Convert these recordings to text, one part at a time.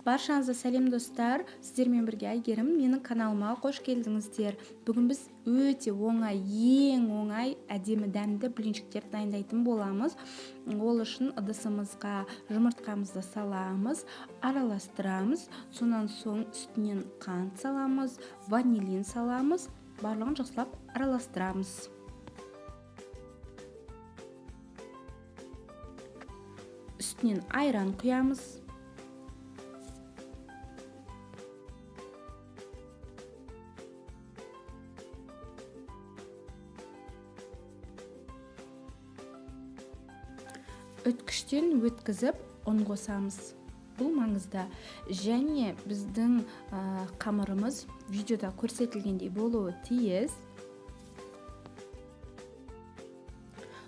Баршаңызға сәлем достар, сіздермен бірге Әйгерім, менің каналыма қош келдіңіздер. Бүгін біз өте оңай, ең оңай әдемі дәмді блинчиктер дайындайтын боламыз. Ол үшін ыдысымызға жұмыртқамызды саламыз, араластырамыз. Сонан соң үстінен қант саламыз, ванилин саламыз, барлығын жақсылап араластырамыз. Үстінен айран құямыз. Өткіштен өткізіп ұн қосамыз. Бұл маңызды. Және біздің қамырымыз видеода көрсетілгендей болуы тиіс.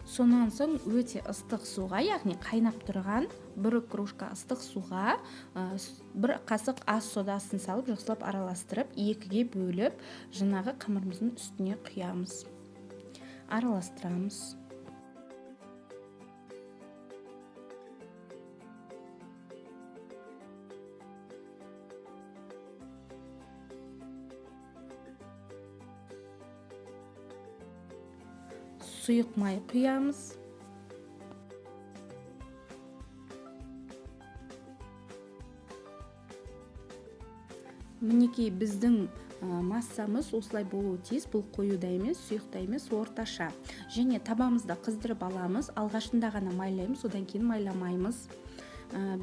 Сонан соң өте ыстық суға, яғни қайнап тұрған бір кружка ыстық суға бір қасық ас содасын салып, жақсылап араластырып, екіге бөліп, жаңағы қамырымыздың үстіне құямыз. Араластырамыз. Сұйық май құямыз. Мінекей біздің массамыз осылай болуы тиіс. Бұл қоюда емес, сұйықта емес, орташа. Және табамызда қыздырып аламыз. Алғашында ғана майлаймыз, одан кейін майламаймыз.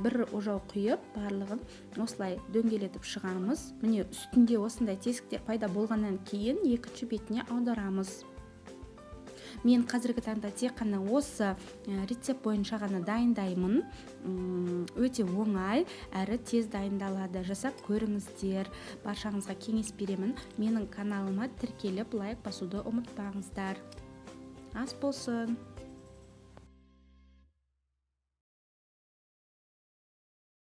Бір ожау құйып, барлығын осылай дөңгелетіп шығамыз. Міне үстінде осындай тесіктер пайда болғаннан кейін екінші бетіне аударамыз. Мен қазіргі таңда тек қана осы рецепт бойынша ғана дайындаймын. Өте оңай, әрі тез дайындалады. Жасап көріңіздер. Баршаңызға кеңес беремін. Менің каналыма тіркеліп лайк басуды ұмытпаңыздар. Ас болсын!